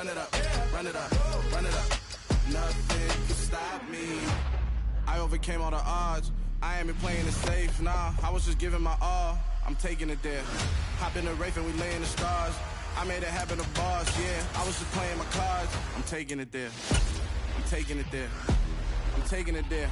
run it up, run it up, run it up. Nothing can stop me. I overcame all the odds. I ain't been playing it safe, nah. I was just giving my all. I'm taking it there. Hop in the Wraith and we lay in the stars. I made it happen to boss, yeah. I was just playing my cards. I'm taking it there. I'm taking it there. I'm taking it there.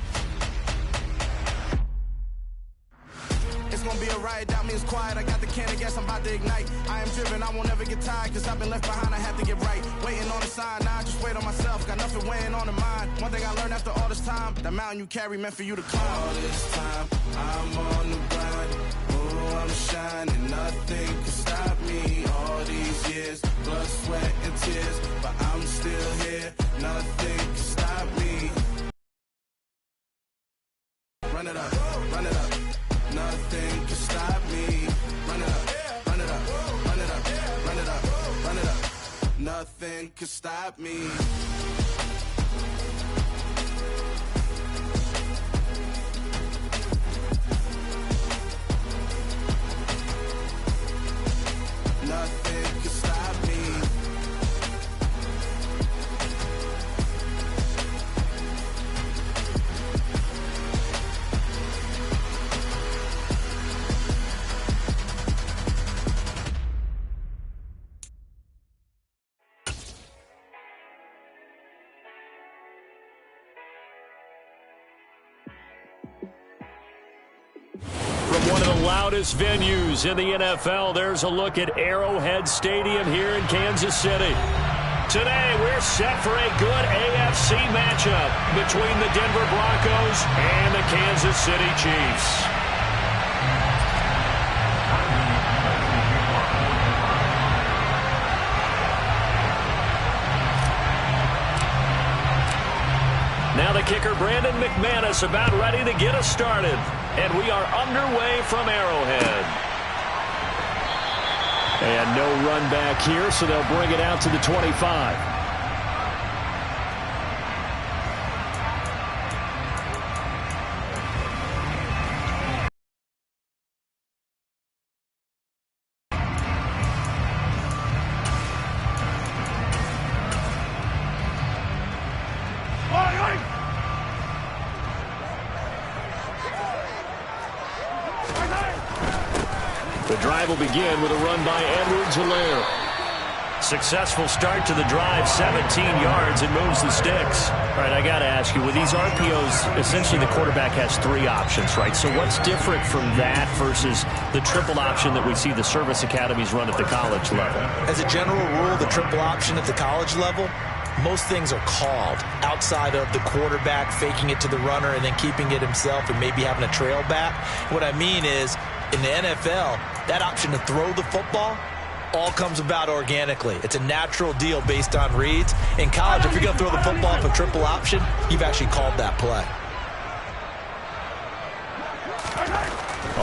It's gonna be a riot, doubt me it's quiet. I got the can of gas, I'm about to ignite. I am driven, I won't ever get tired, cause I've been left behind, I have to get right. Waiting on the sign, now I just wait on myself. Got nothing weighing on the mind. One thing I learned after all this time, the mountain you carry meant for you to climb. All this time, I'm on the grind. Oh, I'm shining, nothing can stop me. All these years, blood, sweat, and tears, but I'm still here. Nothing can stop me. Run it up, run it up. Nothing can stop me. Run it up, run it up, run it up, run it up, run it up. Nothing can stop me. Nothing can stop me. One of the loudest venues in the NFL. There's a look at Arrowhead Stadium here in Kansas City. Today, we're set for a good AFC matchup between the Denver Broncos and the Kansas City Chiefs. Now the kicker, Brandon McManus, about ready to get us started. And we are underway from Arrowhead. And no run back here, so they'll bring it out to the 25. The drive will begin with a run by Edwards-Helaire. Successful start to the drive, 17 yards, and moves the sticks. All right, I got to ask you, with these RPOs, essentially the quarterback has three options, right? So what's different from that versus the triple option that we see the service academies run at the college level? As a general rule, the triple option at the college level, most things are called outside of the quarterback faking it to the runner and then keeping it himself and maybe having a trail back. What I mean is, in the NFL, that option to throw the football all comes about organically. It's a natural deal based on reads. In college, if you're going to throw the football off a triple option, you've actually called that play.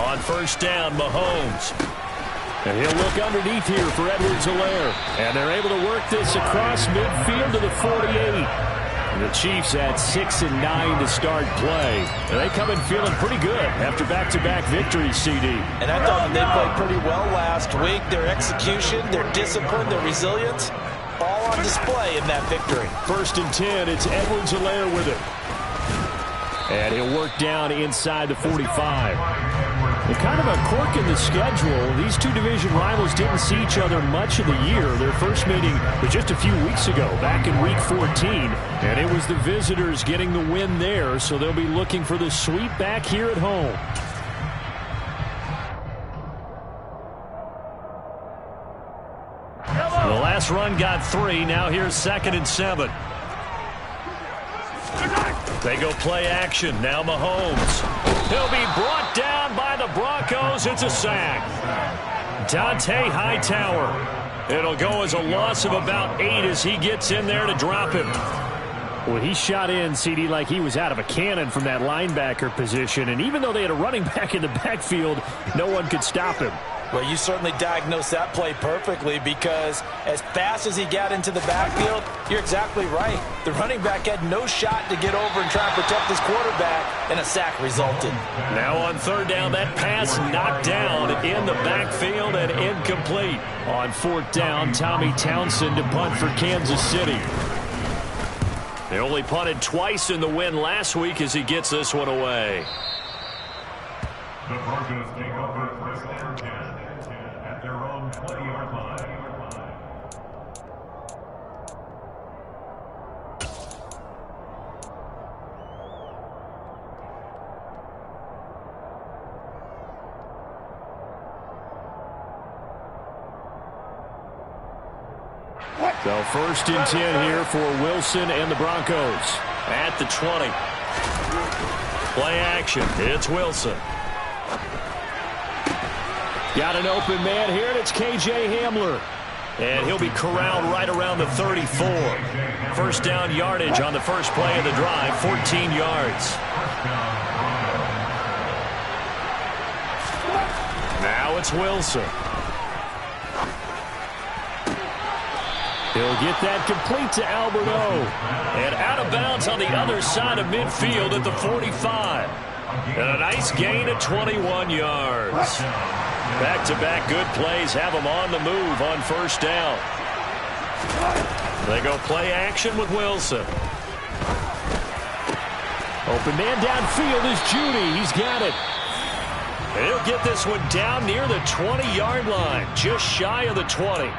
On first down, Mahomes. And he'll look underneath here for Edwards-Helaire. And they're able to work this across midfield to the 48. The Chiefs at 6-9 to start play. And they come in feeling pretty good after back-to-back victories, CD. And I thought they played pretty well last week. Their execution, their discipline, their resilience, all on display in that victory. 1st and 10, it's Edwards-Helaire with it. And he'll work down inside the 45. And kind of a quirk in the schedule. These two division rivals didn't see each other much of the year. Their first meeting was just a few weeks ago, back in Week 14. And it was the visitors getting the win there, so they'll be looking for the sweep back here at home. The last run got 3. Now here's 2nd and 7. They go play action. Now Mahomes. He'll be brought down by the Broncos. It's a sack. Dante Hightower. It'll go as a loss of about 8 as he gets in there to drop him. Well, he shot in, CD, like he was out of a cannon from that linebacker position. And even though they had a running back in the backfield, no one could stop him. Well, you certainly diagnosed that play perfectly, because as fast as he got into the backfield, you're exactly right. The running back had no shot to get over and try and protect his quarterback, and a sack resulted. Now on third down, that pass knocked down in the backfield and incomplete. On fourth down, Tommy Townsend to punt for Kansas City. They only punted twice in the win last week as he gets this one away. The Broncos take over first and 10 at their own 20-yard line. So first and 10 here for Wilson and the Broncos at the 20. Play action. It's Wilson. Got an open man here, and it's K.J. Hamler. And he'll be corralled right around the 34. First down yardage on the first play of the drive, 14 yards. Now it's Wilson. He'll get that complete to Albert O. And out of bounds on the other side of midfield at the 45. And a nice gain of 21 yards. Back-to-back good plays have them on the move on first down. They go play action with Wilson. Open man downfield is Judy. He's got it. And he'll get this one down near the 20-yard line, just shy of the 20.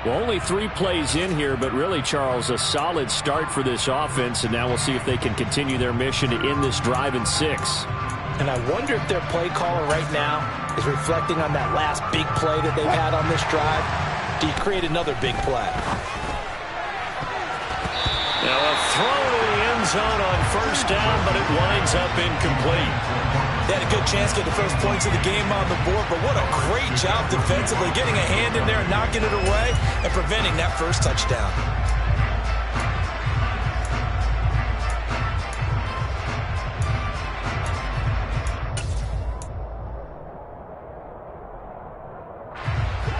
Well, only 3 plays in here, but really, Charles, a solid start for this offense, and now we'll see if they can continue their mission to end this drive in 6. And I wonder if their play caller right now is reflecting on that last big play that they've had on this drive. Do you create another big play? Now a throw to the end zone on first down, but it winds up incomplete. They had a good chance to get the first points of the game on the board, but what a great job defensively, getting a hand in there, knocking it away, and preventing that first touchdown.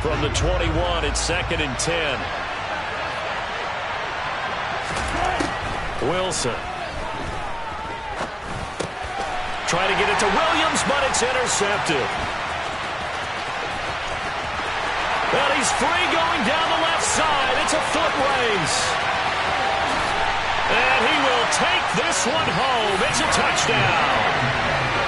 From the 21, it's 2nd and 10. Wilson. Trying to get it to Williams, but it's intercepted. Well, he's free going down the left side. It's a foot race. And he will take this one home. It's a touchdown.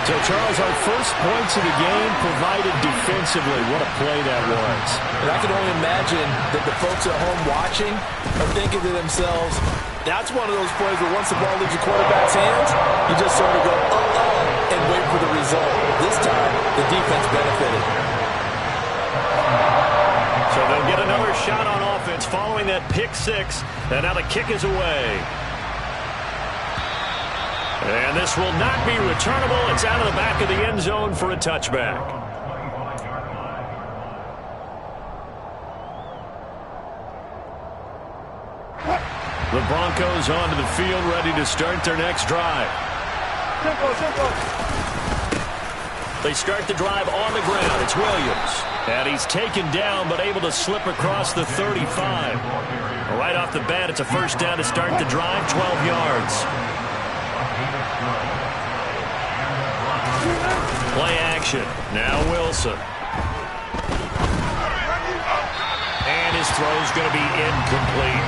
So, Charles, our first points of the game provided defensively. What a play that was. And I can only imagine that the folks at home watching are thinking to themselves, that's one of those plays where once the ball leaves the quarterback's hands, you just sort of go, uh-oh, and wait for the result. This time, the defense benefited. So they'll get another shot on offense following that pick 6, and now the kick is away. And this will not be returnable. It's out of the back of the end zone for a touchback. The Broncos onto the field, ready to start their next drive. They start the drive on the ground. It's Williams. And he's taken down, but able to slip across the 35. Right off the bat, it's a first down to start the drive, 12 yards. Play action. Now Wilson. And his throw's going to be incomplete.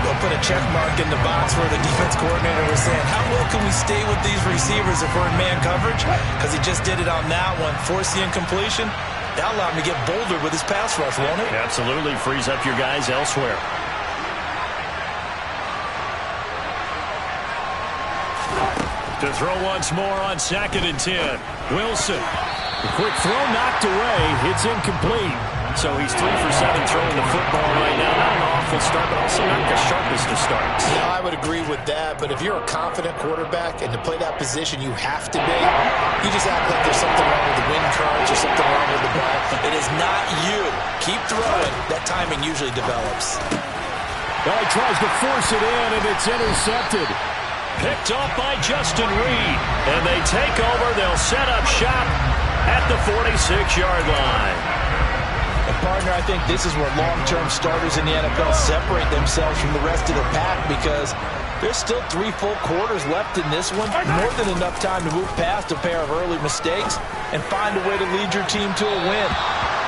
We'll put a check mark in the box where the defense coordinator was saying, how well can we stay with these receivers if we're in man coverage? Because he just did it on that one. Force the incompletion. That'll allow him to get bolder with his pass rush, won't it? Absolutely. Frees up your guys elsewhere. To throw once more on 2nd and 10. Wilson. The quick throw knocked away. It's incomplete. So he's 3 for 7 throwing the football right now. Not an awful start, but also not the sharpest of starts. Yeah, I would agree with that. But if you're a confident quarterback and to play that position you have to be, you just act like there's something wrong with the wind currents or something wrong with the ball. It is not you. Keep throwing. That timing usually develops. Well, he tries to force it in, and it's intercepted. Picked off by Justin Reed. And they take over. They'll set up shop at the 46-yard line. And partner, I think this is where long-term starters in the NFL separate themselves from the rest of the pack, because there's still 3 full quarters left in this one. More than enough time to move past a pair of early mistakes and find a way to lead your team to a win.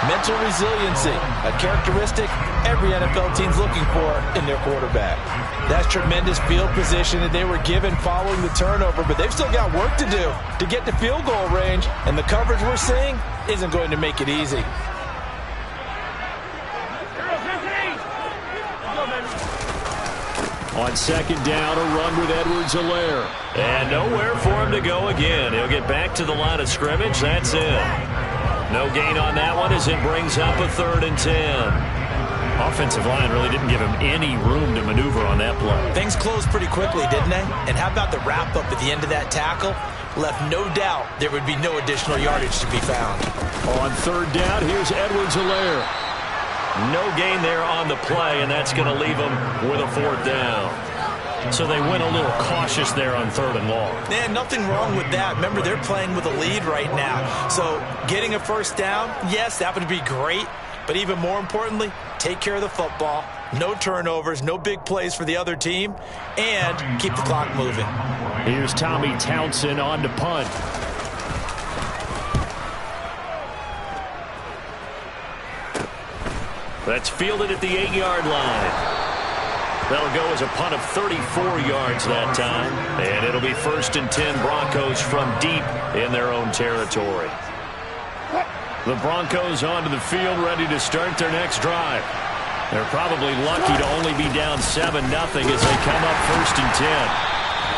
Mental resiliency, a characteristic every NFL team's looking for in their quarterback. That's tremendous field position that they were given following the turnover, but they've still got work to do to get to field goal range, and the coverage we're seeing isn't going to make it easy. On second down, a run with Edwards-Helaire. And nowhere for him to go again. He'll get back to the line of scrimmage. That's it. No gain on that one as it brings up a 3rd and 10. Offensive line really didn't give him any room to maneuver on that play. Things closed pretty quickly, didn't they? And how about the wrap-up at the end of that tackle? Left no doubt there would be no additional yardage to be found. On 3rd down, here's Edwards-Helaire. No gain there on the play, and that's going to leave them with a 4th down. So they went a little cautious there on 3rd and long. Man, nothing wrong with that. Remember, they're playing with a lead right now. So getting a 1st down, yes, that would be great. But even more importantly, take care of the football. No turnovers, no big plays for the other team, and keep the clock moving. Here's Tommy Townsend on to punt. That's fielded at the 8-yard line. That'll go as a punt of 34 yards that time. And it'll be 1st and 10 Broncos from deep in their own territory. The Broncos onto the field ready to start their next drive. They're probably lucky to only be down 7-0 as they come up 1st and 10.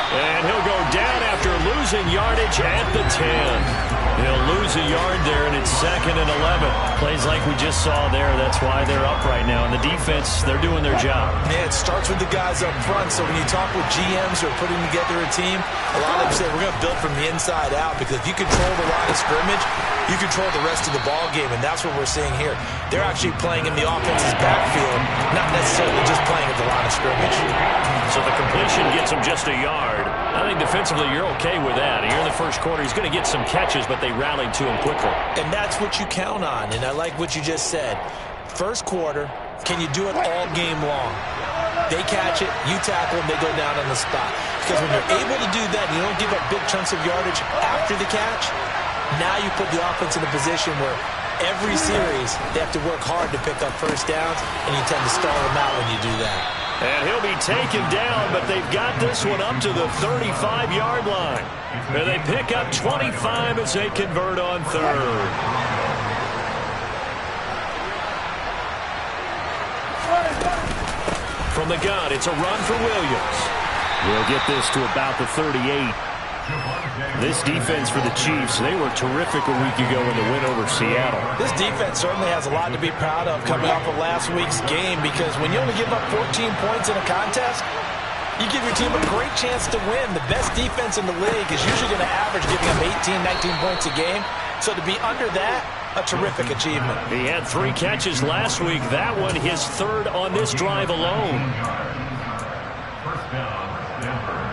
And he'll go down after losing yardage at the 10. He'll lose a yard there, and it's 2nd and 11. Plays like we just saw there. That's why they're up right now. And the defense, they're doing their job. Yeah, it starts with the guys up front. So when you talk with GMs who are putting together a team, a lot of them say we're going to build from the inside out, because if you control the line of scrimmage, you control the rest of the ball game, and that's what we're seeing here. They're actually playing in the offense's backfield, not necessarily just playing at the line of scrimmage. So the completion gets him just a yard. I think defensively you're okay with that. Here in the first quarter, he's going to get some catches, but they rallied to him quickly. And that's what you count on, and I like what you just said. First quarter, can you do it all game long? They catch it, you tackle them, they go down on the spot. Because when you're able to do that, and you don't give up big chunks of yardage after the catch, now you put the offense in a position where every series they have to work hard to pick up 1st downs, and you tend to stall them out when you do that. And he'll be taken down, but they've got this one up to the 35-yard line. And they pick up 25 as they convert on 3rd. From the gun, it's a run for Williams. We'll get this to about the 38. This defense for the Chiefs, they were terrific a week ago in the win over Seattle. This defense certainly has a lot to be proud of coming off of last week's game, because when you only give up 14 points in a contest, you give your team a great chance to win. The best defense in the league is usually going to average giving up 18, 19 points a game. So to be under that, a terrific achievement. He had 3 catches last week. That one his 3rd on this drive alone. First down, Denver.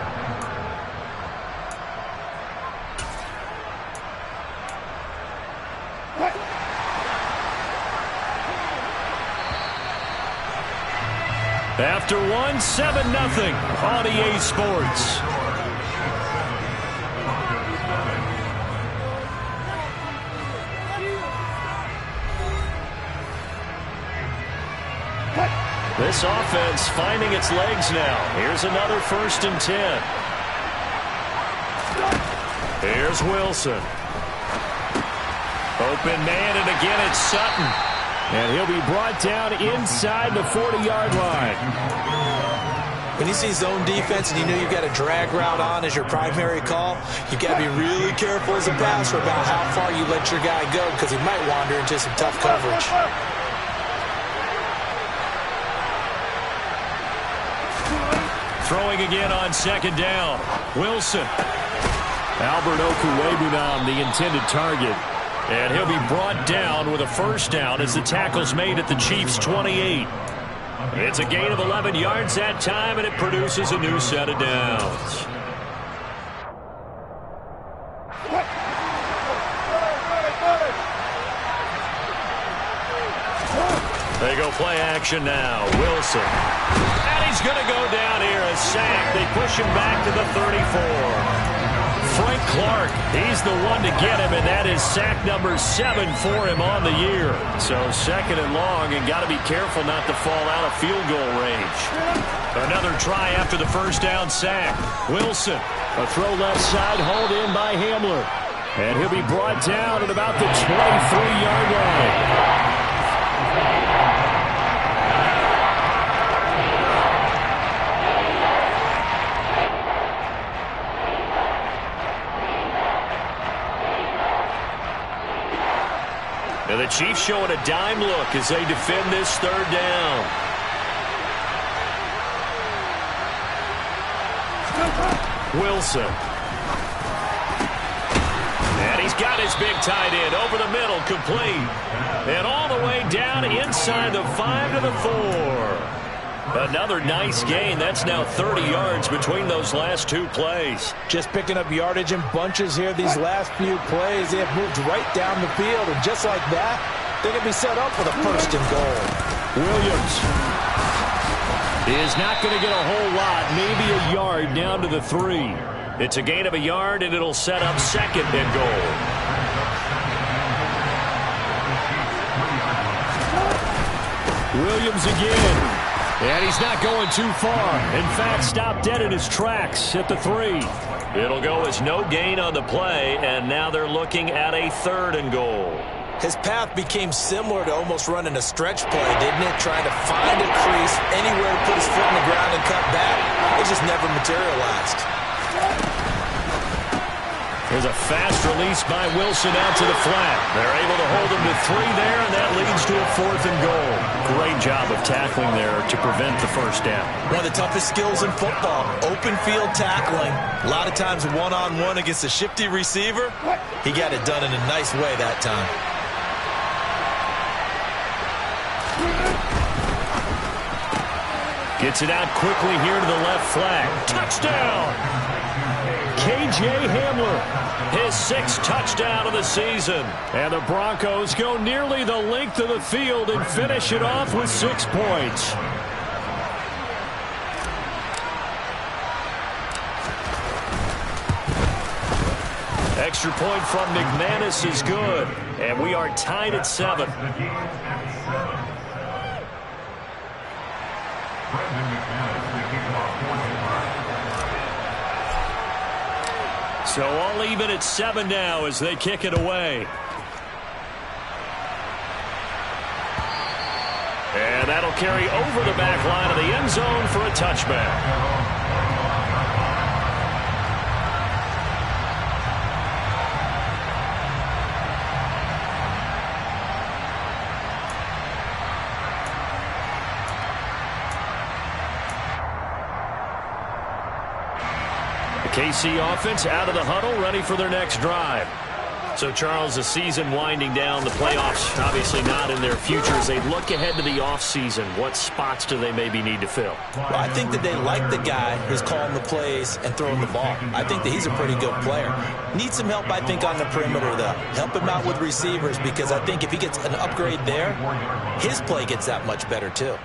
After one, 7-0 on EA Sports. This offense finding its legs now. Here's another 1st and 10. Here's Wilson. Open man, and again it's Sutton. And he'll be brought down inside the 40-yard line. When you see zone defense and you know you've got a drag route on as your primary call, you've got to be really careful as a passer about how far you let your guy go, because he might wander into some tough coverage. Throwing again on 2nd down. Wilson. Albert Okwuegbunam, the intended target. And he'll be brought down with a 1st down as the tackle's made at the Chiefs' 28. It's a gain of 11 yards that time, and it produces a new set of downs. play action now. Wilson. And he's going to go down here. A sack. They push him back to the 34. Frank Clark, he's the one to get him, and that is sack number 7 for him on the year. So 2nd and long, and got to be careful not to fall out of field goal range. Another try after the first down sack. Wilson, a throw left side, hauled in by Hamler. And he'll be brought down at about the 23-yard line. Now the Chiefs showing a dime look as they defend this 3rd down. Wilson. And he's got his big tight end over the middle, complete. And all the way down inside the 5 to the 4. Another nice gain. That's now 30 yards between those last 2 plays. Just picking up yardage in bunches here these last few plays. They have moved right down the field, and just like that, they're going to be set up for the 1st and goal. Williams is not going to get a whole lot, maybe a yard down to the 3. It's a gain of a yard, and it'll set up 2nd and goal. Williams again. And he's not going too far. In fact, stopped dead in his tracks at the 3. It'll go as no gain on the play, and now they're looking at a 3rd and goal. His path became similar to almost running a stretch play, didn't it? Trying to find a crease, anywhere to put his foot in the ground and cut back. It just never materialized. There's a fast release by Wilson out to the flat. They're able to hold him to 3 there, and that leads to a 4th and goal. Great job of tackling there to prevent the 1st down. One of the toughest skills in football, open field tackling. A lot of times one-on-one against a shifty receiver. He got it done in a nice way that time. Gets it out quickly here to the left flag. Touchdown! K.J. Hamler, his 6th touchdown of the season. And the Broncos go nearly the length of the field and finish it off with 6 points. Extra point from McManus is good. And we are tied at 7. So all even at 7 now as they kick it away. And that'll carry over the back line of the end zone for a touchback. KC offense out of the huddle, ready for their next drive. So, Charles, the season winding down, the playoffs obviously not in their future. As they look ahead to the offseason, what spots do they maybe need to fill? Well, I think that they like the guy who's calling the plays and throwing the ball. I think that he's a pretty good player. Needs some help, I think, on the perimeter, though. Help him out with receivers, because I think if he gets an upgrade there, his play gets that much better, too.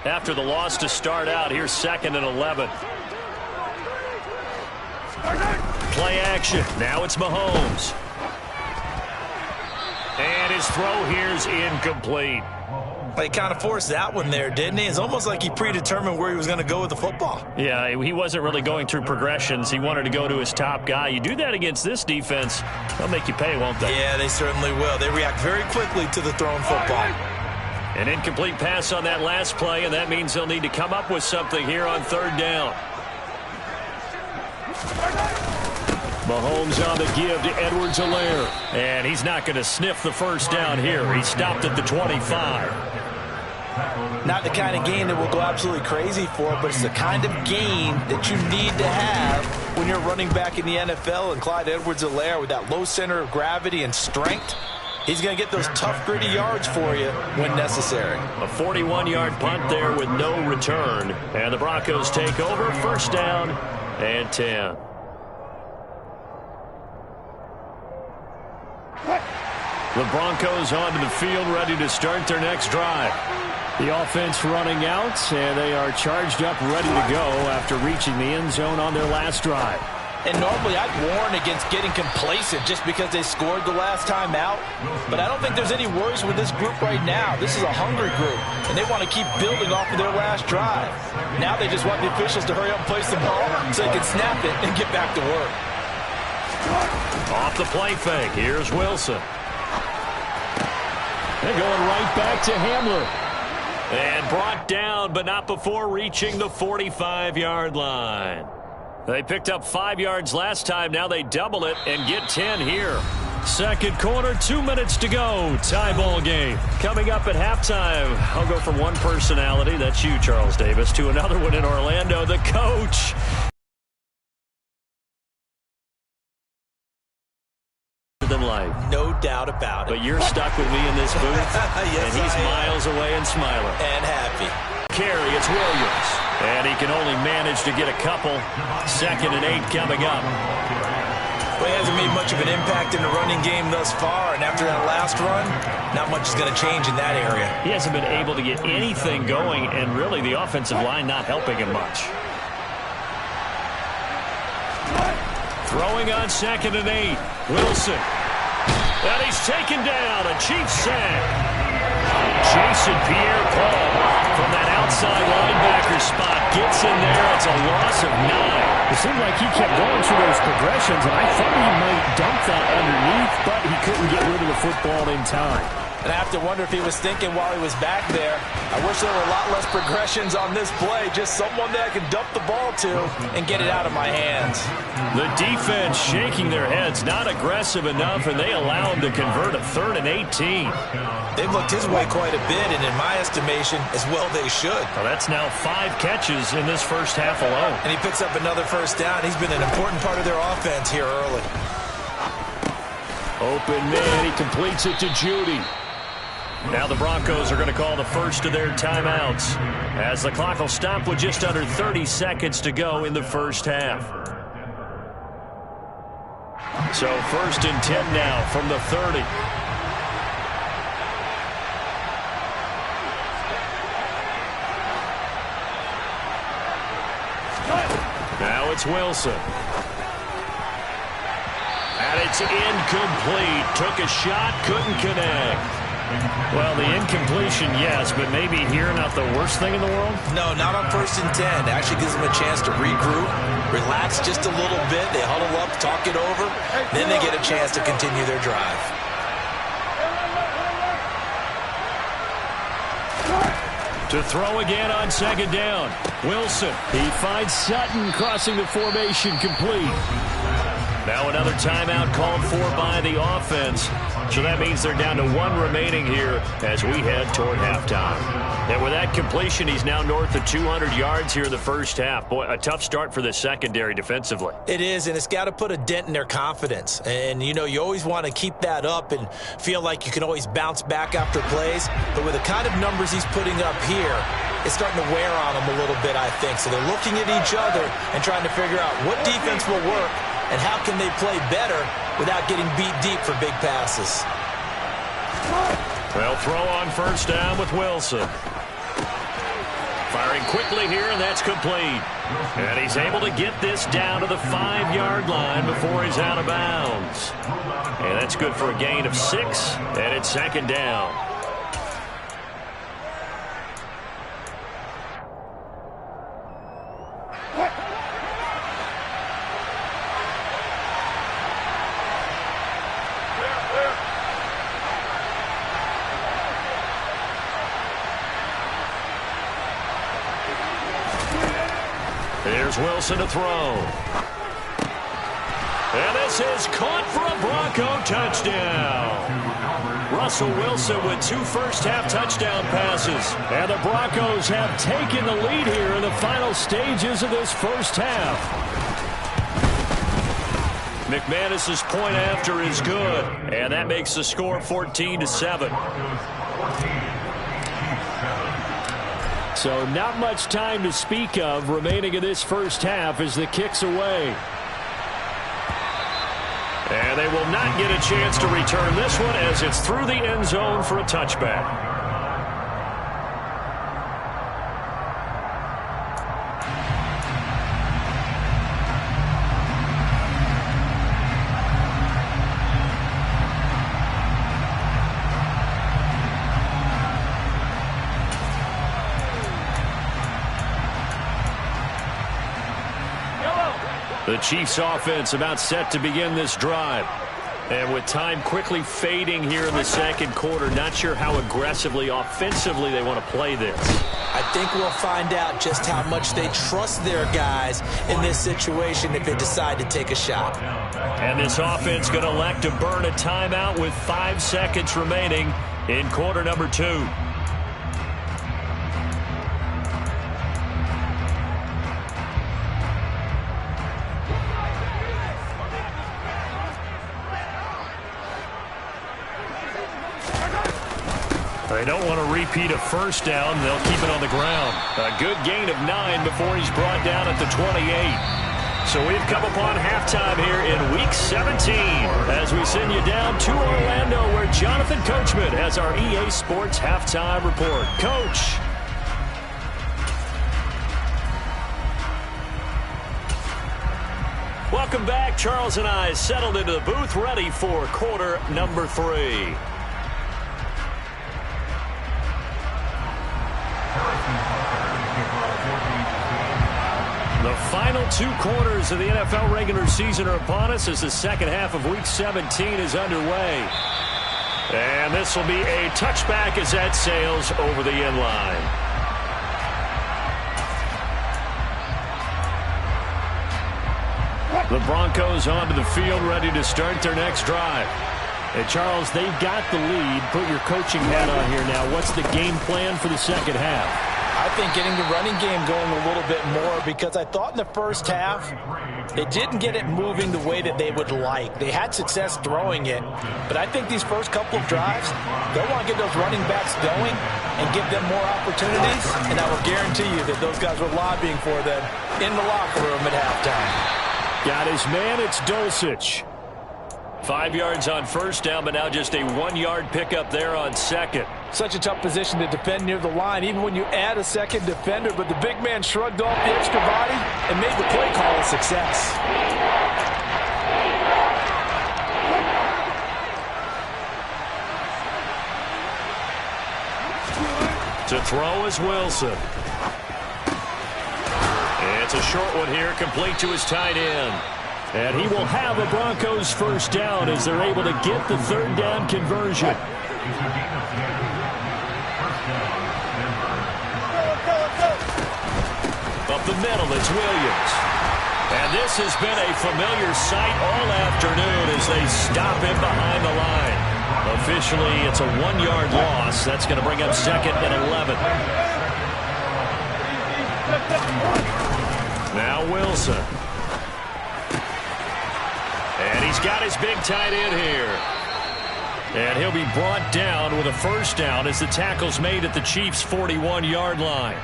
After the loss to start out, here's 2nd and 11. Play action. Now it's Mahomes. And his throw here's incomplete. He kind of forced that one there, didn't he? It's almost like he predetermined where he was going to go with the football. Yeah, he wasn't really going through progressions. He wanted to go to his top guy. You do that against this defense, they'll make you pay, won't they? Yeah, they certainly will. They react very quickly to the thrown football. An incomplete pass on that last play, and that means they'll need to come up with something here on 3rd down. Mahomes on the give to Edwards-Helaire. And he's not going to sniff the 1st down here. He stopped at the 25. Not the kind of game that will go absolutely crazy for, but it's the kind of game that you need to have when you're running back in the NFL. And Clyde Edwards-Helaire, with that low center of gravity and strength, he's going to get those tough, gritty yards for you when necessary. A 41-yard punt there with no return. And the Broncos take over, 1st down and 10. The Broncos onto the field, ready to start their next drive. The offense running out, and they are charged up, ready to go after reaching the end zone on their last drive. And normally I'd warn against getting complacent just because they scored the last time out. But I don't think there's any worries with this group right now. This is a hungry group, and they want to keep building off of their last drive. Now they just want the officials to hurry up and place the ball so they can snap it and get back to work. Off the play fake, here's Wilson. They're going right back to Hamler. And brought down, but not before reaching the 45-yard line. They picked up 5 yards last time. Now they double it and get 10 here. Second quarter, 2 minutes to go. Tie ball game. Coming up at halftime, I'll go from one personality, that's you, Charles Davis, to another one in Orlando, the coach. Than life. No doubt about it. But you're stuck with me in this booth, yes, and he's miles away and smiling. And happy. Carry, it's Williams. And he can only manage to get a couple. 2nd and 8 coming up. Well, he hasn't made much of an impact in the running game thus far, and after that last run, not much is going to change in that area. He hasn't been able to get anything going, and really the offensive line not helping him much. Throwing on 2nd and 8. Wilson. And he's taken down. A Chiefs sack. Jason Pierre-Paul from that outside linebacker spot gets in there. It's a loss of 9. It seemed like he kept going through those progressions, and I thought he might dump that underneath, but he couldn't get rid of the football in time. And I have to wonder if he was thinking while he was back there, I wish there were a lot less progressions on this play, just someone that I can dump the ball to and get it out of my hands. The defense shaking their heads, not aggressive enough, and they allow him to convert a 3rd and 18. They've looked his way quite a bit, and in my estimation, as well they should. Well, that's now 5 catches in this first half alone. And he picks up another first down. He's been an important part of their offense here early. Open man, he completes it to Judy. Now the Broncos are going to call the first of their timeouts as the clock will stop with just under 30 seconds to go in the first half. So 1st and 10 now from the 30. Now it's Wilson. And it's incomplete. Took a shot, couldn't connect. Well, the incompletion, yes, but maybe here not the worst thing in the world? No, not on 1st and 10. It actually gives them a chance to regroup, relax just a little bit. They huddle up, talk it over, then they get a chance to continue their drive. To throw again on 2nd down. Wilson. He finds Sutton crossing the formation complete. Now another timeout called for by the offense. So that means they're down to 1 remaining here as we head toward halftime. And with that completion, he's now north of 200 yards here in the first half. Boy, a tough start for the secondary defensively. It is, and it's got to put a dent in their confidence. And, you know, you always want to keep that up and feel like you can always bounce back after plays. But with the kind of numbers he's putting up here, it's starting to wear on them a little bit, I think. So they're looking at each other and trying to figure out what defense will work and how can they play better without getting beat deep for big passes. They'll throw on 1st down with Wilson. Firing quickly here, and that's complete. And he's able to get this down to the 5-yard line before he's out of bounds. And that's good for a gain of 6, and it's 2nd down. Here's Wilson to throw. And this is caught for a Bronco touchdown. Russell Wilson with 2 first-half touchdown passes. And the Broncos have taken the lead here in the final stages of this first half. McManus's point after is good. And that makes the score 14-7. So not much time to speak of remaining in this first half as the kick's away. And they will not get a chance to return this one as it's through the end zone for a touchback. The Chiefs offense about set to begin this drive. And with time quickly fading here in the second quarter, not sure how aggressively, offensively they want to play this. I think we'll find out just how much they trust their guys in this situation if they decide to take a shot. And this offense going to elect to burn a timeout with 5 seconds remaining in quarter number 2. They don't want to repeat a first down. They'll keep it on the ground. A good gain of 9 before he's brought down at the 28. So we've come upon halftime here in Week 17 as we send you down to Orlando where Jonathan Coachman has our EA Sports halftime report. Coach. Welcome back. Charles and I settled into the booth ready for quarter number 3. The final 2 quarters of the NFL regular season are upon us as the second half of Week 17 is underway. And this will be a touchback as that sails over the end line. The Broncos onto the field ready to start their next drive. And Charles, they've got the lead. Put your coaching hat on here now. What's the game plan for the second half? I think getting the running game going a little bit more because I thought in the first half they didn't get it moving the way that they would like. They had success throwing it, but I think these first couple of drives, they'll want to get those running backs going and give them more opportunities, and I will guarantee you that those guys were lobbying for them in the locker room at halftime. Got his man, it's Dulcich. 5 yards on first down, but now just a 1-yard pickup there on second. Such a tough position to defend near the line, even when you add a second defender, but the big man shrugged off the extra body and made the play call a success. To throw is Wilson. It's a short one here, complete to his tight end. And he will have a Broncos first down as they're able to get the third down conversion. Up the middle, it's Williams. And this has been a familiar sight all afternoon as they stop him behind the line. Officially, it's a 1-yard loss. That's going to bring up second and 11. Now Wilson. And he's got his big tight end here. And he'll be brought down with a first down as the tackle's made at the Chiefs' 41-yard line.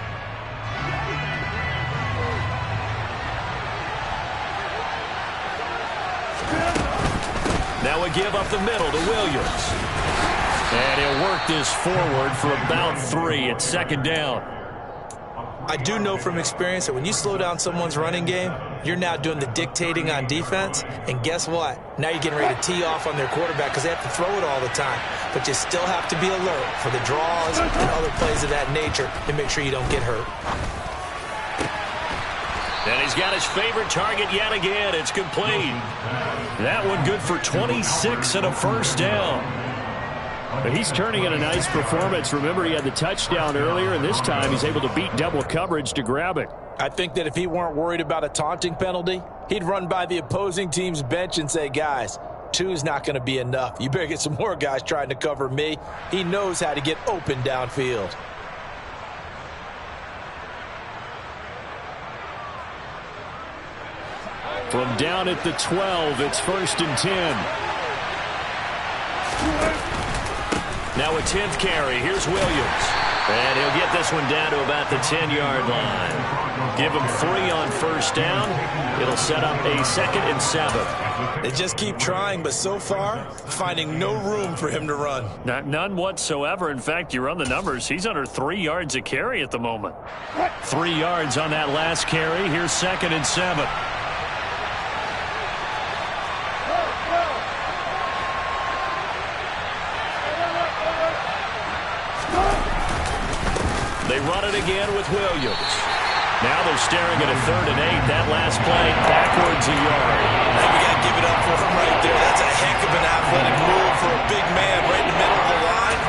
Now a give up the middle to Williams. And he'll work this forward for about 3 at second down. I do know from experience that when you slow down someone's running game, you're now doing the dictating on defense. And guess what? Now you're getting ready to tee off on their quarterback because they have to throw it all the time. But you still have to be alert for the draws and other plays of that nature to make sure you don't get hurt. And he's got his favorite target yet again. It's complete. That one good for 26 and a first down. But he's turning in a nice performance. Remember, he had the touchdown earlier, and this time he's able to beat double coverage to grab it. I think that if he weren't worried about a taunting penalty, he'd run by the opposing team's bench and say, guys, 2 is not going to be enough. You better get some more guys trying to cover me. He knows how to get open downfield. From down at the 12, it's 1st and 10. Now a 10th carry. Here's Williams. And he'll get this one down to about the 10-yard line. Give him 3 on first down. It'll set up a 2nd and 7. They just keep trying, but so far, finding no room for him to run. None whatsoever. In fact, you run the numbers. He's under 3 yards a carry at the moment. 3 yards on that last carry. Here's 2nd and 7. They run it again with Williams. Now they're staring at a 3rd and 8. That last play backwards a yard. Now we got to give it up for him right there. That's a heck of an athletic move for a big man right in the middle of the line.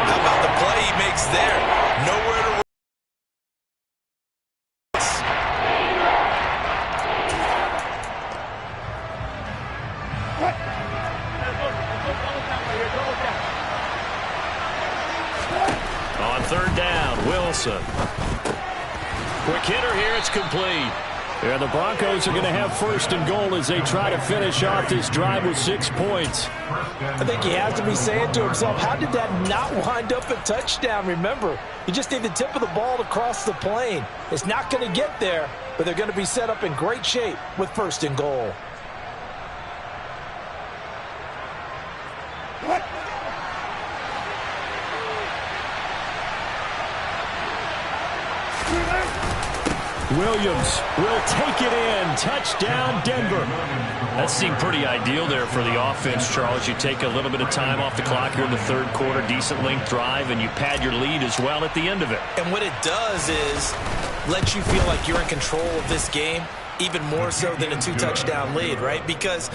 How about the play he makes there? Nowhere to run. On 3rd down, Wilson. Quick hitter here, it's complete. Yeah, the Broncos are going to have 1st and goal as they try to finish off this drive with 6 points. I think he has to be saying to himself, how did that not wind up a touchdown? Remember, he just need the tip of the ball to cross the plane. It's not going to get there, but they're going to be set up in great shape with 1st and goal. Williams will take it in. Touchdown, Denver. That seemed pretty ideal there for the offense, Charles. You take a little bit of time off the clock here in the 3rd quarter, decent length drive, and you pad your lead as well at the end of it. And what it does is let you feel like you're in control of this game, even more so than a 2-touchdown lead, right? Because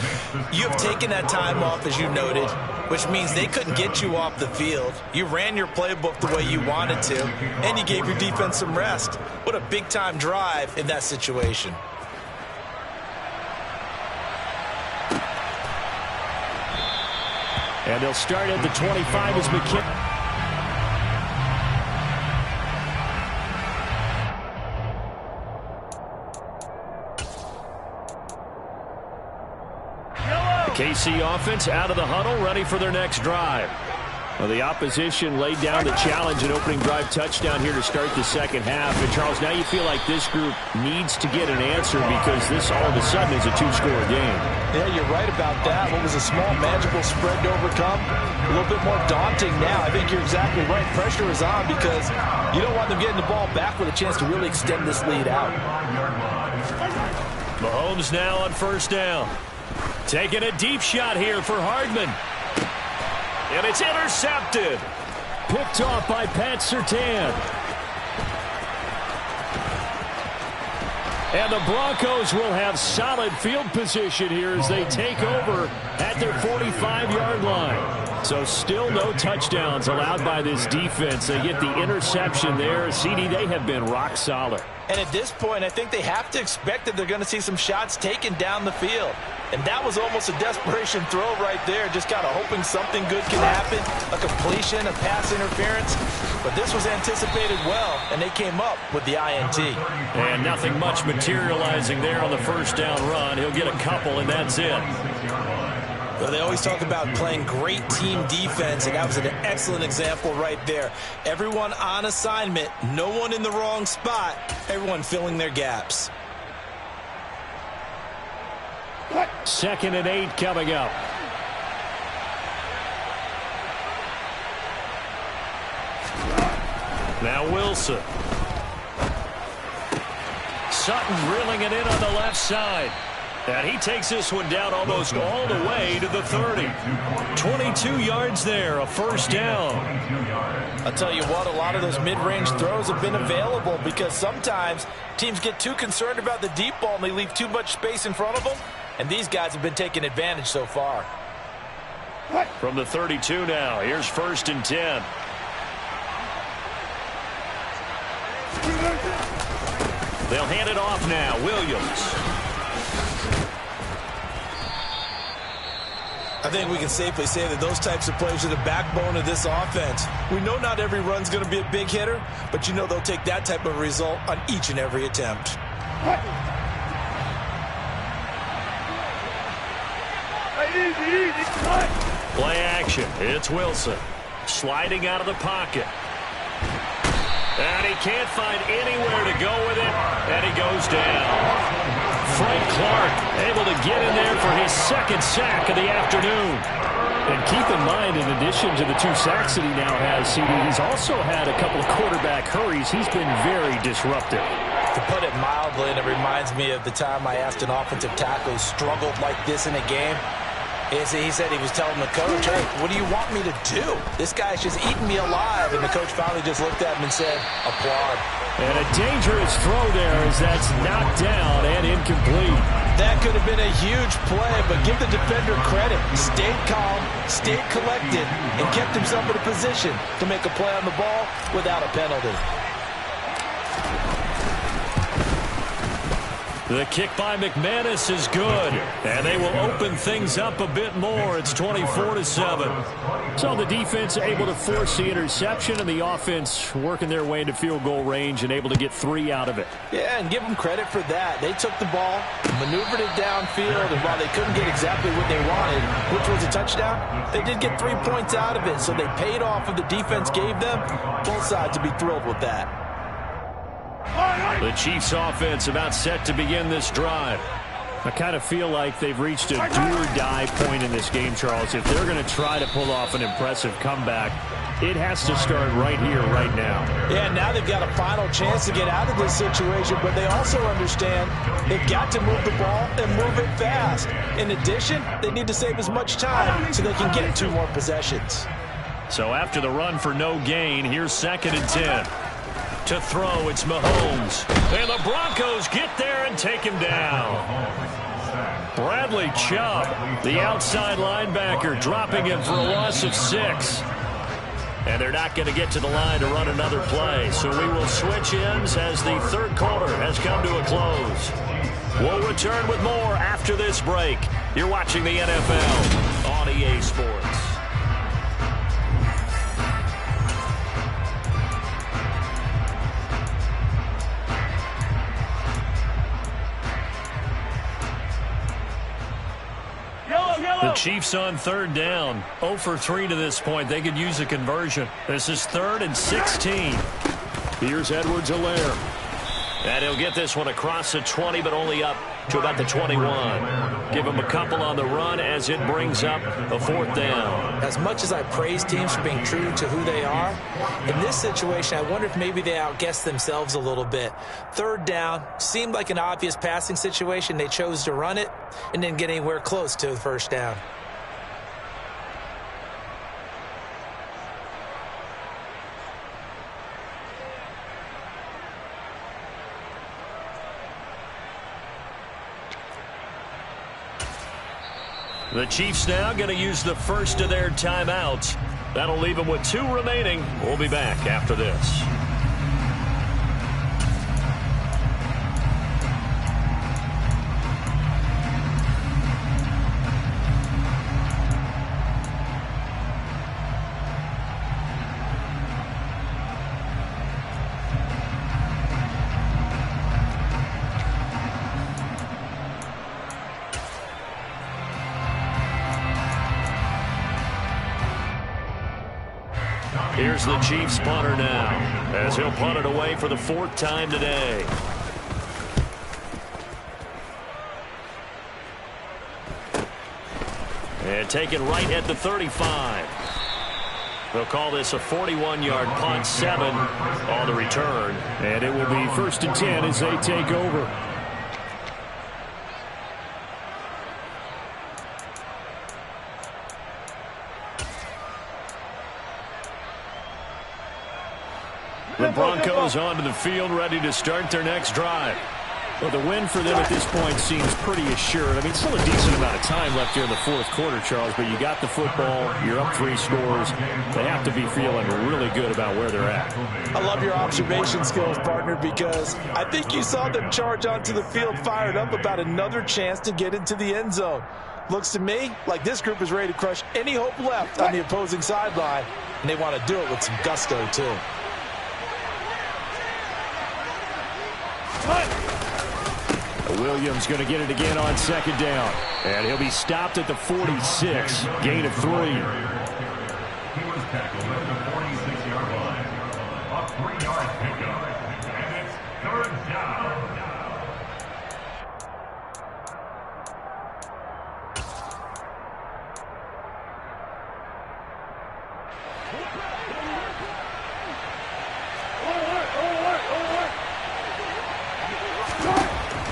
you have taken that time off, as you noted, which means they couldn't get you off the field. You ran your playbook the way you wanted to, and you gave your defense some rest. What a big-time drive in that situation. And they'll start at the 25 as McKinnon. KC offense out of the huddle, ready for their next drive. Well, the opposition laid down the challenge and opening drive touchdown here to start the 2nd half. And, Charles, now you feel like this group needs to get an answer because this all of a sudden is a 2-score game. Yeah, you're right about that. What was a small, manageable spread to overcome, a little bit more daunting now. I think you're exactly right. Pressure is on because you don't want them getting the ball back with a chance to really extend this lead out. Mahomes now on 1st down. Taking a deep shot here for Hardman. And it's intercepted. Picked off by Pat Surtain. And the Broncos will have solid field position here as they take over at their 45-yard line. So still no touchdowns allowed by this defense. They get the interception there. CD, they have been rock solid. And at this point, I think they have to expect that they're going to see some shots taken down the field. And that was almost a desperation throw right there, just kind of hoping something good can happen, a completion, a pass interference. But this was anticipated well, and they came up with the INT. And nothing much materializing there on the 1st down run. He'll get a couple, and that's it. Well, they always talk about playing great team defense, and that was an excellent example right there. Everyone on assignment, no one in the wrong spot, everyone filling their gaps. 2nd and 8 coming up. Now Wilson. Sutton reeling it in on the left side. And he takes this one down almost all the way to the 30. 22 yards there, a 1st down. I'll tell you what, a lot of those mid-range throws have been available because sometimes teams get too concerned about the deep ball and they leave too much space in front of them. And these guys have been taking advantage so far. From the 32 now, here's 1st and 10. They'll hand it off now, Williams. I think we can safely say that those types of plays are the backbone of this offense. We know not every run's going to be a big hitter, but you know they'll take that type of result on each and every attempt. Play action. It's Wilson. Sliding out of the pocket. can't find anywhere to go with it, and he goes down. Frank Clark able to get in there for his second sack of the afternoon. And keep in mind, in addition to the 2 sacks that he now has, CD, he's also had a couple of quarterback hurries. He's been very disruptive. To put it mildly, and it reminds me of the time I asked an offensive tackle who struggled like this in a game. He said he was telling the coach, hey, what do you want me to do? This guy's just eating me alive. And the coach finally just looked at him and said, applaud. And a dangerous throw there as that's knocked down and incomplete. That could have been a huge play, but give the defender credit. Stayed calm, stayed collected, and kept himself in a position to make a play on the ball without a penalty. The kick by McManus is good, and they will open things up a bit more. It's 24-7. So the defense able to force the interception, and the offense working their way into field goal range and able to get 3 out of it. Yeah, and give them credit for that. They took the ball, maneuvered it downfield, and while they couldn't get exactly what they wanted, which was a touchdown, they did get 3 points out of it. So they paid off what the defense gave them. Both sides would be thrilled with that. The Chiefs offense about set to begin this drive. I kind of feel like they've reached a do-or-die point in this game, Charles. If they're going to try to pull off an impressive comeback, it has to start right here, right now. Yeah, now they've got a final chance to get out of this situation, but they also understand they've got to move the ball and move it fast. In addition, they need to save as much time so they can get 2 more possessions. So after the run for no gain, here's 2nd and 10. To throw, it's Mahomes. And the Broncos get there and take him down. Bradley Chubb, the outside linebacker, dropping him for a loss of 6. And they're not going to get to the line to run another play. So we will switch ends as the 3rd quarter has come to a close. We'll return with more after this break. You're watching the NFL on EA Sports. The Chiefs on 3rd down. 0 for 3 to this point. They could use a conversion. This is 3rd and 16. Here's Edwards-Helaire. And he'll get this one across the 20, but only up to about the 21. Give him a couple on the run as it brings up a 4th down. As much as I praise teams for being true to who they are, in this situation, I wonder if maybe they outguessed themselves a little bit. 3rd down seemed like an obvious passing situation. They chose to run it and didn't get anywhere close to the 1st down. The Chiefs now going to use the first of their timeouts. That'll leave them with 2 remaining. We'll be back after this. Here's the Chiefs punter now, as he'll punt it away for the 4th time today. And taken right at the 35. They'll call this a 41-yard punt, 7 on the return. And it will be 1st and 10 as they take over. The Broncos onto the field, ready to start their next drive. Well, the win for them at this point seems pretty assured. I mean, still a decent amount of time left here in the 4th quarter, Charles, but you got the football, you're up 3 scores. They have to be feeling really good about where they're at. I love your observation skills, partner, because I think you saw them charge onto the field fired up about another chance to get into the end zone. Looks to me like this group is ready to crush any hope left on the opposing sideline, and they want to do it with some gusto, too. Williams going to get it again on 2nd down. And he'll be stopped at the 46. Gain of 3. He was tackled at the 46-yard line. 3-yard pickup. And it's third down.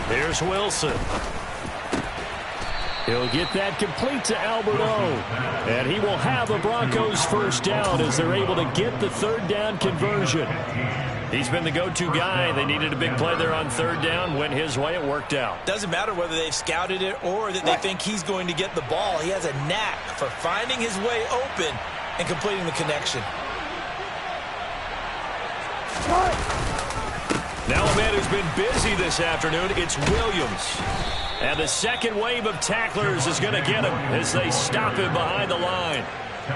Here's Wilson. He'll get that complete to Albert O. And he will have the Broncos first down as they're able to get the third down conversion. He's been the go-to guy. They needed a big play there on third down. Went his way. It worked out. Doesn't matter whether they've scouted it or that they think he's going to get the ball. He has a knack for finding his way open and completing the connection. Now a man who's been busy this afternoon, it's Williams. And the second wave of tacklers is going to get him as they stop him behind the line.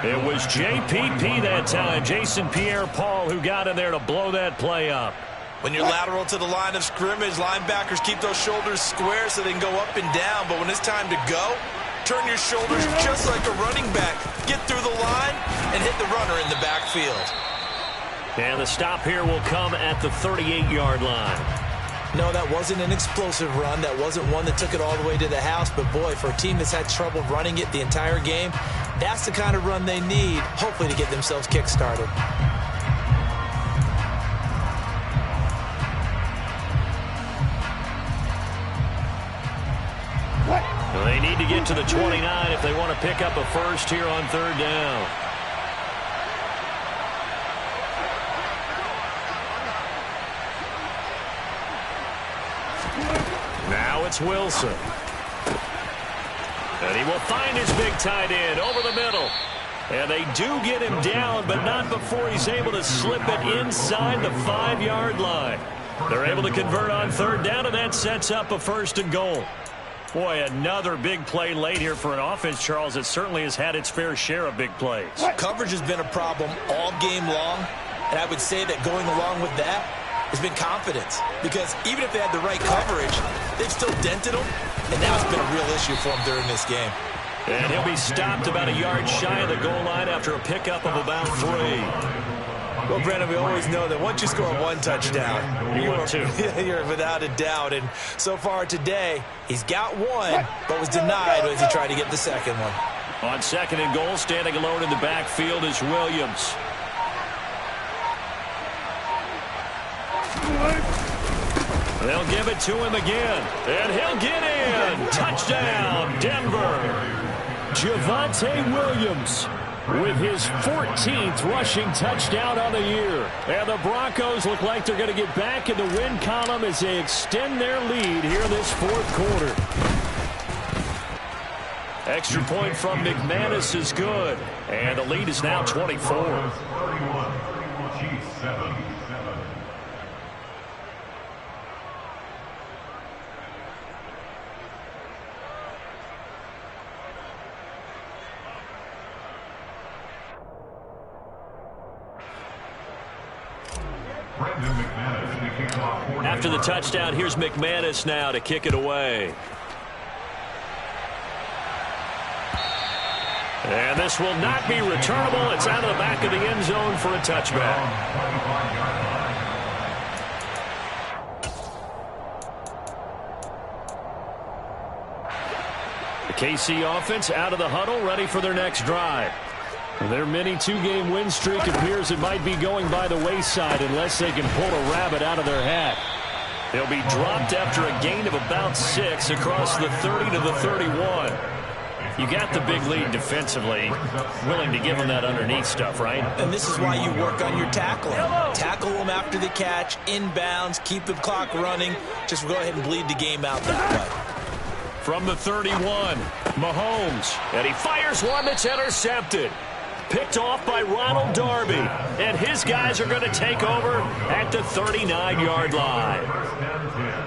It was JPP that time, Jason Pierre-Paul, who got in there to blow that play up. When you're lateral to the line of scrimmage, linebackers keep those shoulders square so they can go up and down. But when it's time to go, turn your shoulders just like a running back. Get through the line and hit the runner in the backfield. And the stop here will come at the 38-yard line. No, that wasn't an explosive run. That wasn't one that took it all the way to the house. But, boy, for a team that's had trouble running it the entire game, that's the kind of run they need, hopefully, to get themselves kick-started. They need to get to the 29 if they want to pick up a first here on third down. Now it's Wilson. And he will find his big tight end over the middle. And they do get him down, but not before he's able to slip it inside the 5-yard line. They're able to convert on third down, and that sets up a first and goal. Boy, another big play late here for an offense, Charles, that certainly has had its fair share of big plays. Coverage has been a problem all game long, and I would say that going along with that has been confidence. Because even if they had the right coverage, they've still dented them, and now it's been a real issue for them during this game. And he'll be stopped about a yard shy of the goal line after a pickup of about 3. Well, Brandon, we always know that once you score one touchdown, you're without a doubt. And so far today, he's got one, but was denied as he tried to get the second one. On second and goal, standing alone in the backfield is Williams. They'll give it to him again, and he'll get in. Touchdown, Denver. Javonte Williams with his 14th rushing touchdown on the year. And the Broncos look like they're going to get back in the win column as they extend their lead here in this fourth quarter. Extra point from McManus is good. And the lead is now 24. 31, Chiefs 7. After the touchdown, here's McManus now to kick it away. And this will not be returnable. It's out of the back of the end zone for a touchback. The KC offense out of the huddle, ready for their next drive. Their mini two-game win streak appears it might be going by the wayside unless they can pull a rabbit out of their hat. They'll be dropped after a gain of about 6 across the 30 to the 31. You got the big lead defensively, willing to give them that underneath stuff, right? And this is why you work on your tackling. Tackle them after the catch, inbounds, keep the clock running. Just go ahead and bleed the game out that way. From the 31, Mahomes, and he fires one that's intercepted. Picked off by Ronald Darby, and his guys are going to take over at the 39-yard line.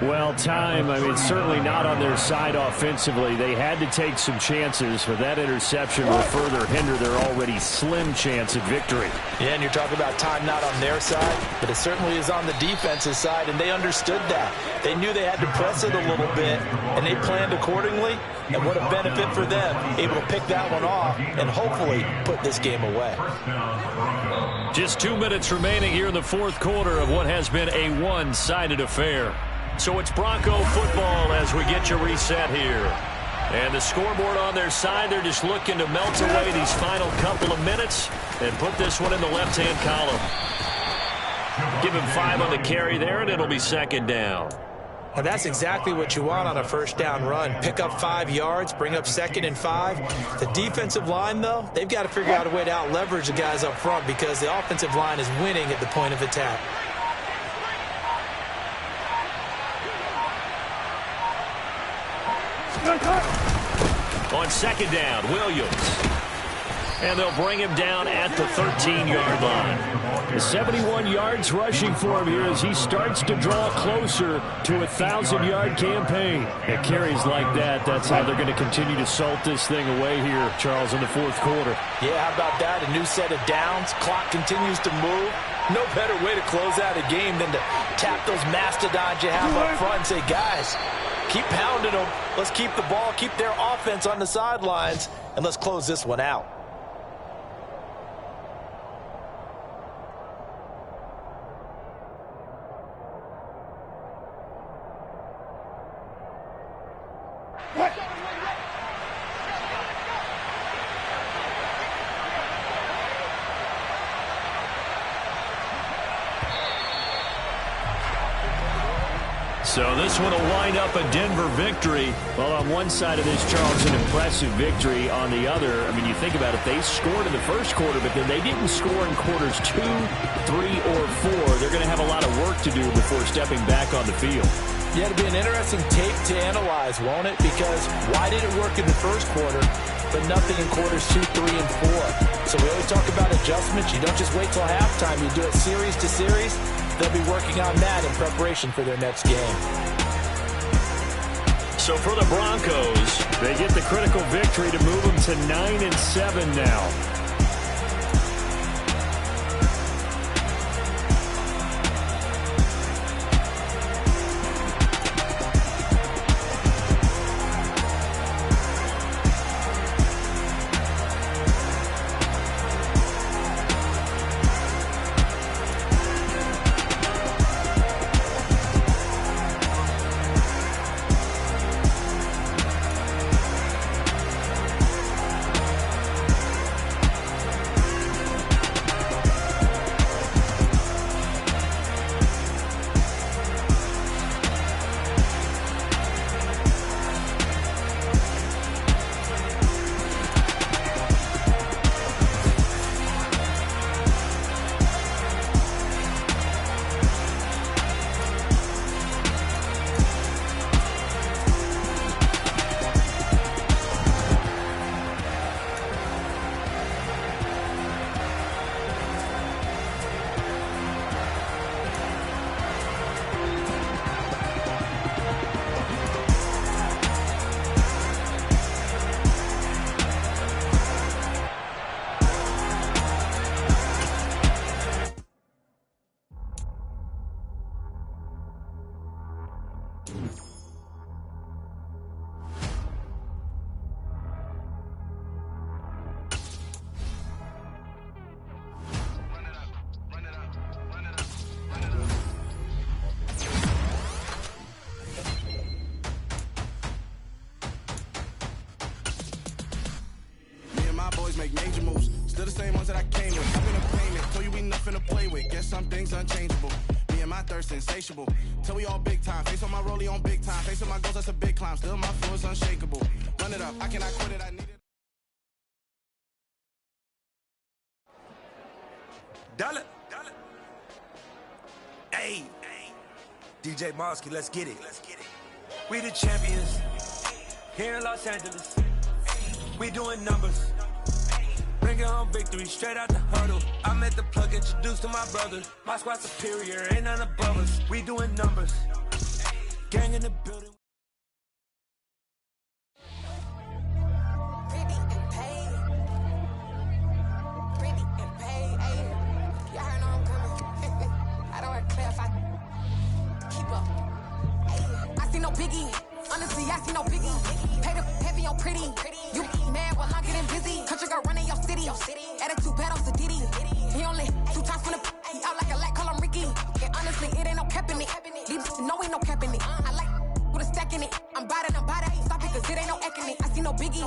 Well, certainly not on their side offensively. They had to take some chances, but that interception will further hinder their already slim chance at victory. Yeah, and you're talking about time not on their side, but it certainly is on the defensive side, and they understood that. They knew they had to press it a little bit, and they planned accordingly, and what a benefit for them, able to pick that one off and hopefully put this game away. Just 2 minutes remaining here in the fourth quarter of what has been a one-sided affair. So it's Bronco football as we get you reset here. And the scoreboard on their side, they're just looking to melt away these final couple of minutes and put this one in the left-hand column. Give him 5 on the carry there, and it'll be second down. And that's exactly what you want on a first down run. Pick up 5 yards, bring up 2nd and 5. The defensive line, though, they've got to figure out a way to out-leverage the guys up front because the offensive line is winning at the point of attack. On second down, Williams. And they'll bring him down at the 13-yard line. 71 yards rushing for him here as he starts to draw closer to a 1,000-yard campaign. At carries like that, that's how they're going to continue to salt this thing away here, Charles, in the fourth quarter. Yeah, how about that? A new set of downs. Clock continues to move. No better way to close out a game than to tap those mastodons you have up front and say, guys, keep pounding them. Let's keep the ball, keep their offense on the sidelines, and let's close this one out. So this one will wind up a Denver victory. Well, on one side of this, Charles, an impressive victory. On the other, I mean, you think about it, they scored in the first quarter, but then they didn't score in quarters 2, 3, or 4. They're going to have a lot of work to do before stepping back on the field. Yeah, it'll be an interesting tape to analyze, won't it? Because why did it work in the first quarter, but nothing in quarters 2, 3, and 4? So we always talk about adjustments. You don't just wait till halftime. You do it series to series. They'll be working on that in preparation for their next game. So for the Broncos, they get the critical victory to move them to 9-7 now. Make major moves, still the same ones that I came with. I've been a payment, told you we nothing to play with. Guess some things unchangeable. Me and my thirst insatiable. Till we all big time. Face on my rollie on big time. Facing my goals, that's a big climb. Still my flow is unshakable. Run it up, I cannot quit it. I need it. Dollar. Hey, DJ Mosky, let's get it. We the champions here in Los Angeles. We doing numbers. Bringing home victory straight out the huddle. I met the plug, introduced to my brother. My squad superior, ain't none above us. We doing numbers. Gang in the building. Pretty and paid. Pretty and paid. Ayy, y'all heard I'm coming. I don't want to clear if I keep up. Ayy, I see no biggie. Honestly, I see no biggie. Pay the heavy on pretty. You mad while I'm getting busy. Country girl running your city. Attitude bad on Sadiddy. He only 2 times no, ain't no cap in it. I like with a stack in it. I'm bad it. Stop it, cause it ain't no eck in it. I see no biggie.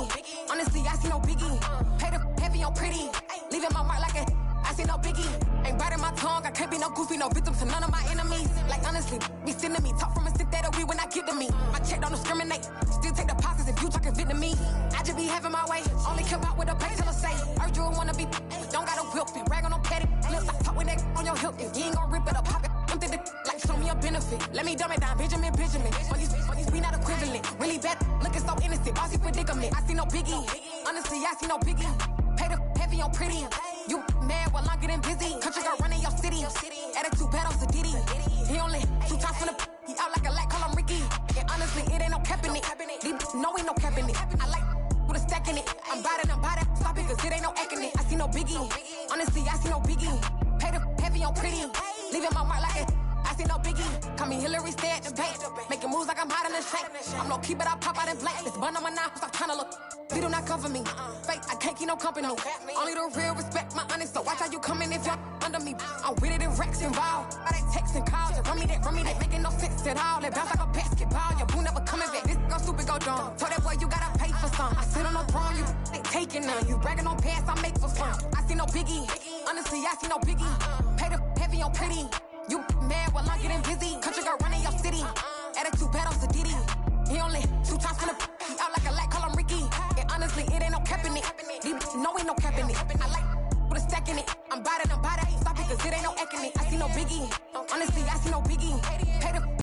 Honestly, I see no biggie. Pay the heavy on pretty. Leaving my mark like a. I see no biggie. Ain't biting my tongue. I can't be no goofy, no victim to none of my enemies. Like honestly, be sending me. Talk from a stick that'll be when I get to me. My check don't discriminate. Still take deposits if you talking Vietnamese. I just be having my way. Only come out with a pay till I say. Heard you wanna be. Don't gotta whip it. Rag on no petty. Lips, I talk with that on your hip. If you ain't gon' rip it or pop it. Empty the like show me a benefit. Let me dumb it down. Benjamin. For these we not equivalent. Really bad. Looking so innocent. Bossy predicament. I see no biggie. Honestly, I see no biggie. Pay the heavy on pretty. You mad while I'm getting busy. Country girl running your city. Attitude bad on Diddy. He only 2 times from the. He out like a light. Call him Ricky. And honestly, it ain't no cap in it. No, ain't no cap in it. I like with a stack in it. I'm bad it. Stop it, cause it ain't no eck in it. I see no biggie. Honestly, I see no biggie. Pay the heavy on pretty. Leaving my mark like it. I see no biggie. Call me Hillary, stay at the bank. Making moves like I'm hot in the shank. I'm low key, but I pop out in blank. This bun on my knife, stop trying to look. You do not come for me. Fake, I can't keep no company. Only the real respect my honest. So watch how you coming if you're under me. I'm with it and Rex involved. By they texts and calls. Run me that making no sense at all. They bounce like a basketball. Your boo never coming back. This go stupid, go dumb. Told that boy you gotta pay for some. I sit on the throne, you ain't taking none. You bragging on pants, I make for fun. I see no biggie. Honestly, I see no biggie. Pay the heavy on pretty. You mad while I'm getting busy. Country girl running your city. Attitude bad on Diddy. He only 2 times from the. He out like a light, call him Ricky. And honestly, it ain't no cap in it. No, ain't no cap in it. I like with a stack in it. I'm bad it. Stop it, cause it ain't no eck in it. I see no biggie. Honestly, I see no